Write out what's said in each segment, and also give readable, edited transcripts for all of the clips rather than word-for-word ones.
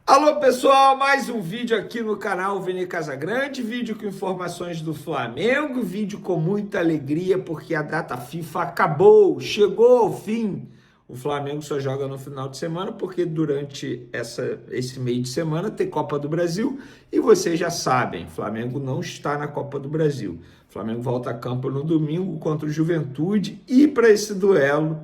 Alô pessoal, mais um vídeo aqui no canal Vini Casagrande, vídeo com informações do Flamengo, vídeo com muita alegria porque a data FIFA acabou, chegou ao fim. O Flamengo só joga no final de semana porque durante esse meio de semana tem Copa do Brasil e vocês já sabem, o Flamengo não está na Copa do Brasil. O Flamengo volta a campo no domingo contra o Juventude e para esse duelo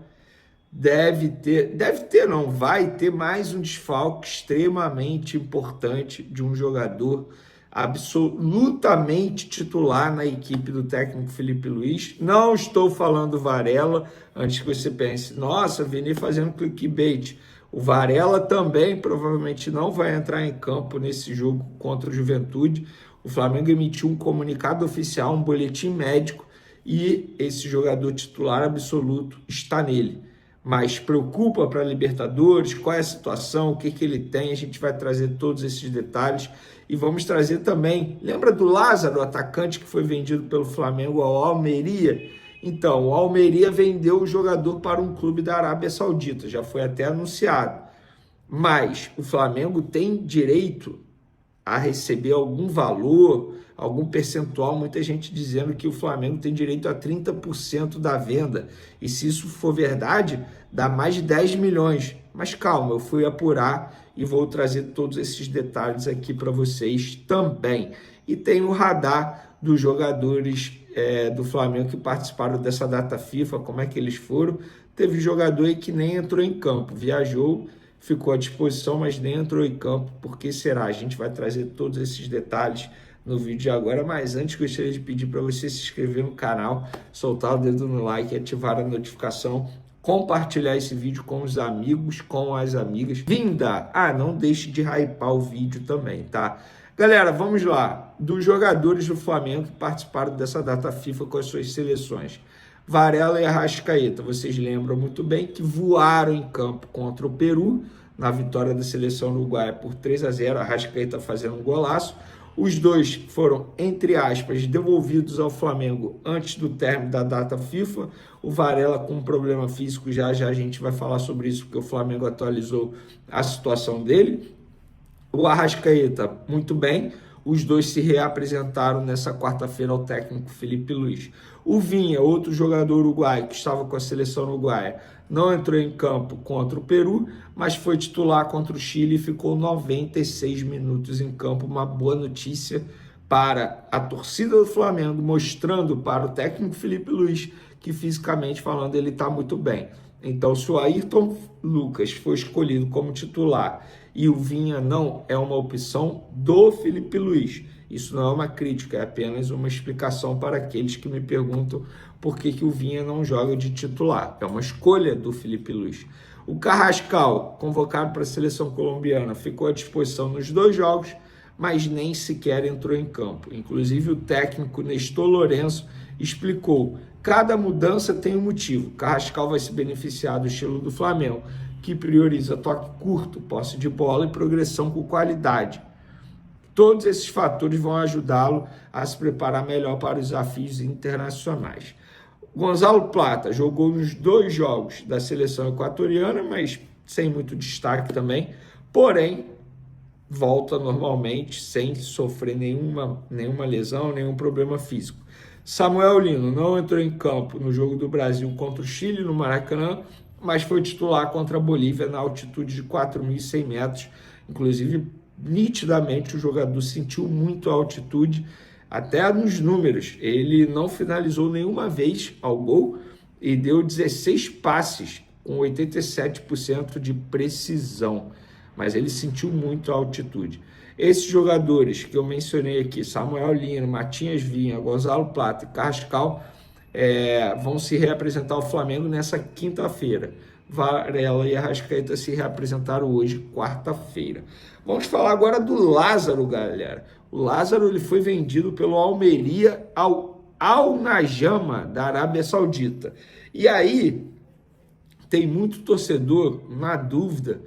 vai ter mais um desfalque extremamente importante de um jogador absolutamente titular na equipe do técnico Felipe Luiz. Não estou falando Varela, antes que você pense, nossa, Vini fazendo clickbait. O Varela também provavelmente não vai entrar em campo nesse jogo contra o Juventude. O Flamengo emitiu um comunicado oficial, um boletim médico, e esse jogador titular absoluto está nele. Mas preocupa para a Libertadores, qual é a situação, o que ele tem, a gente vai trazer todos esses detalhes e vamos trazer também, lembra do Lázaro, o atacante que foi vendido pelo Flamengo ao Almeria? Então, o Almeria vendeu o jogador para um clube da Arábia Saudita, já foi até anunciado, mas o Flamengo tem direito a receber algum valor, algum percentual, muita gente dizendo que o Flamengo tem direito a 30% da venda, e se isso for verdade, dá mais de 10 milhões. Mas calma, eu fui apurar e vou trazer todos esses detalhes aqui para vocês também. E tem o radar dos jogadores do Flamengo que participaram dessa data FIFA, como é que eles foram. Teve jogador aí que nem entrou em campo, viajou, ficou à disposição, mas nem entrou em campo. Por que será? A gente vai trazer todos esses detalhes no vídeo de agora, mas antes gostaria de pedir para você se inscrever no canal, soltar o dedo no like, ativar a notificação, compartilhar esse vídeo com os amigos, com as amigas. Não deixe de hypar o vídeo também, tá? Galera, vamos lá. Dos jogadores do Flamengo que participaram dessa data FIFA com as suas seleções. Varela e Arrascaeta, vocês lembram muito bem que voaram em campo contra o Peru, na vitória da seleção uruguaia por 3-0, Arrascaeta fazendo um golaço. Os dois foram, entre aspas, devolvidos ao Flamengo antes do término da data FIFA. O Varela com um problema físico, já a gente vai falar sobre isso, porque o Flamengo atualizou a situação dele. O Arrascaeta, muito bem. Os dois se reapresentaram nessa quarta-feira ao técnico Felipe Luiz. O Vinha, outro jogador uruguaio que estava com a seleção uruguaia, não entrou em campo contra o Peru, mas foi titular contra o Chile e ficou 96 minutos em campo. Uma boa notícia para a torcida do Flamengo, mostrando para o técnico Felipe Luiz que, fisicamente falando, ele está muito bem. Então, se o Ayrton Lucas foi escolhido como titular e o Vinha não, é uma opção do Felipe Luiz. Isso não é uma crítica, é apenas uma explicação para aqueles que me perguntam por que o Vinha não joga de titular. É uma escolha do Felipe Luiz. O Carrascal, convocado para a seleção colombiana, ficou à disposição nos dois jogos, mas nem sequer entrou em campo. Inclusive, o técnico Nestor Lourenço explicou: cada mudança tem um motivo. Carrascal vai se beneficiar do estilo do Flamengo, que prioriza toque curto, posse de bola e progressão com qualidade. Todos esses fatores vão ajudá-lo a se preparar melhor para os desafios internacionais. Gonzalo Plata jogou nos dois jogos da seleção equatoriana, mas sem muito destaque também, porém volta normalmente, sem sofrer nenhuma lesão, nenhum problema físico. Samuel Lino não entrou em campo no jogo do Brasil contra o Chile, no Maracanã, mas foi titular contra a Bolívia na altitude de 4.100 metros. Inclusive, nitidamente, o jogador sentiu muito a altitude, até nos números. Ele não finalizou nenhuma vez ao gol e deu 16 passes, com 87% de precisão. Mas ele sentiu muito a altitude. Esses jogadores que eu mencionei aqui, Samuel Lino, Matinhas Vinha, Gonzalo Plata e Carrascal, vão se reapresentar ao Flamengo nessa quinta-feira. Varela e Arrascaeta se reapresentaram hoje, quarta-feira. Vamos falar agora do Lázaro, galera. O Lázaro ele foi vendido pelo Almeria ao Al Najama, da Arábia Saudita. E aí, tem muito torcedor na dúvida,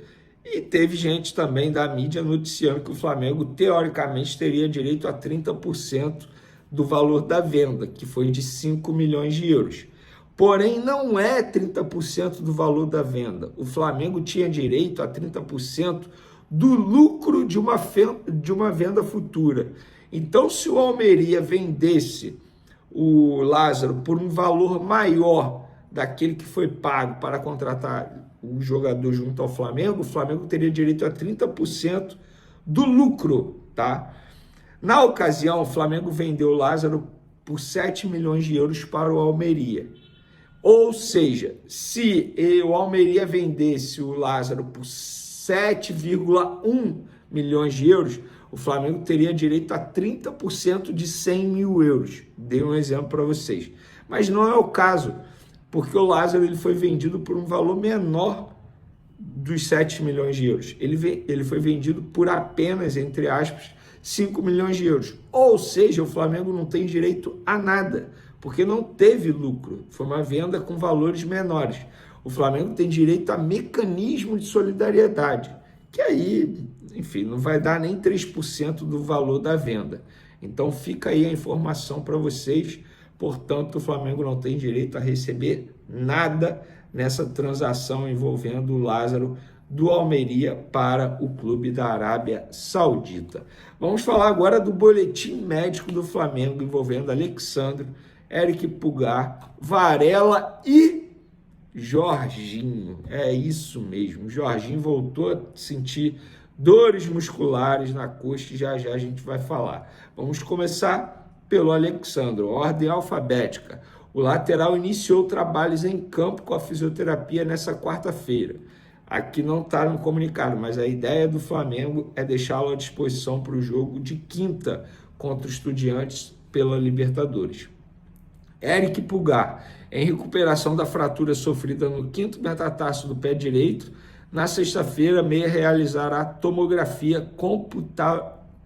e teve gente também da mídia noticiando que o Flamengo, teoricamente, teria direito a 30% do valor da venda, que foi de 5 milhões de euros. Porém, não é 30% do valor da venda. O Flamengo tinha direito a 30% do lucro de uma venda futura. Então, se o Almeria vendesse o Lázaro por um valor maior daquele que foi pago para contratar o jogador junto ao Flamengo, o Flamengo teria direito a 30% do lucro, tá? Na ocasião, o Flamengo vendeu o Lázaro por 7 milhões de euros para o Almeria. Ou seja, se o Almeria vendesse o Lázaro por 7,1 milhões de euros, o Flamengo teria direito a 30% de 100 mil euros. Dei um exemplo para vocês. Mas não é o caso, porque o Lázaro ele foi vendido por um valor menor dos 7 milhões de euros. Ele foi vendido por apenas, entre aspas, 5 milhões de euros. Ou seja, o Flamengo não tem direito a nada, porque não teve lucro. Foi uma venda com valores menores. O Flamengo tem direito a mecanismo de solidariedade, que aí, enfim, não vai dar nem 3% do valor da venda. Então fica aí a informação para vocês. Portanto, o Flamengo não tem direito a receber nada nessa transação envolvendo o Lázaro do Almeria para o clube da Arábia Saudita. Vamos falar agora do boletim médico do Flamengo envolvendo Alexandre, Eric Pulgar, Varela e Jorginho. É isso mesmo, Jorginho voltou a sentir dores musculares na coxa e já a gente vai falar. Vamos começar pelo Alexandre, ordem alfabética. O lateral iniciou trabalhos em campo com a fisioterapia nessa quarta-feira. Aqui não está no comunicado, mas a ideia do Flamengo é deixá-lo à disposição para o jogo de quinta contra os Estudiantes pela Libertadores. Eric Pulgar, em recuperação da fratura sofrida no 5º metatarso do pé direito, na sexta-feira, meia realizará tomografia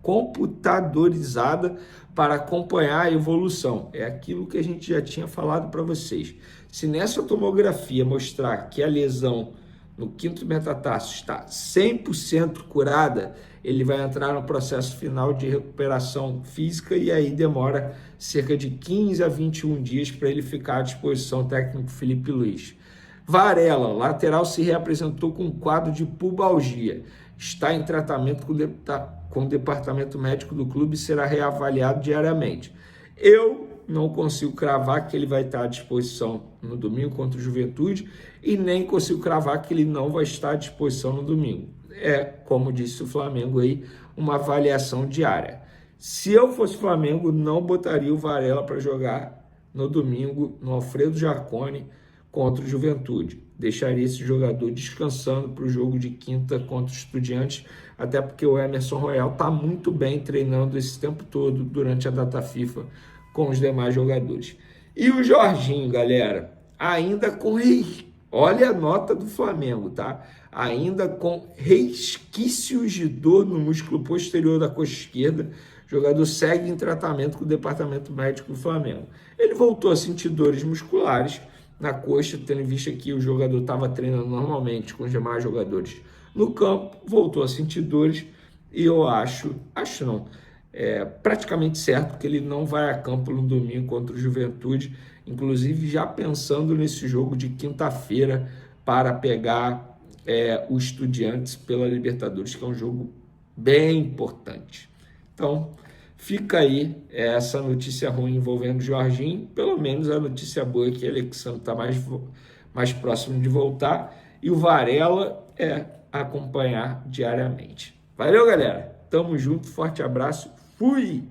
computadorizada para acompanhar a evolução. É aquilo que a gente já tinha falado para vocês. Se nessa tomografia mostrar que a lesão no 5º metatarso está 100% curada, ele vai entrar no processo final de recuperação física e aí demora cerca de 15 a 21 dias para ele ficar à disposição técnico Felipe Luiz. Varela, lateral, se reapresentou com um quadro de pubalgia. Está em tratamento com o departamento médico do clube e será reavaliado diariamente. Eu não consigo cravar que ele vai estar à disposição no domingo contra o Juventude e nem consigo cravar que ele não vai estar à disposição no domingo. É, como disse o Flamengo aí, uma avaliação diária. Se eu fosse Flamengo, não botaria o Varela para jogar no domingo no Alfredo Jaconi contra o Juventude. Deixaria esse jogador descansando para o jogo de quinta contra os Estudiantes, até porque o Emerson Royal está muito bem treinando esse tempo todo durante a data FIFA com os demais jogadores. E o Jorginho, galera, ainda com olha a nota do Flamengo, tá? Ainda com resquícios de dor no músculo posterior da coxa esquerda, o jogador segue em tratamento com o departamento médico do Flamengo. Ele voltou a sentir dores musculares na coxa, tendo em vista que o jogador estava treinando normalmente com os demais jogadores no campo, voltou a sentir dores e eu acho não, é praticamente certo que ele não vai a campo no domingo contra o Juventude, inclusive já pensando nesse jogo de quinta-feira para pegar o Estudiantes pela Libertadores, que é um jogo bem importante. Então, fica aí essa notícia ruim envolvendo o Jorginho. Pelo menos a notícia boa é que o Alexandre está mais próximo de voltar e o Varela acompanhar diariamente. Valeu, galera. Tamo junto, forte abraço. Fui!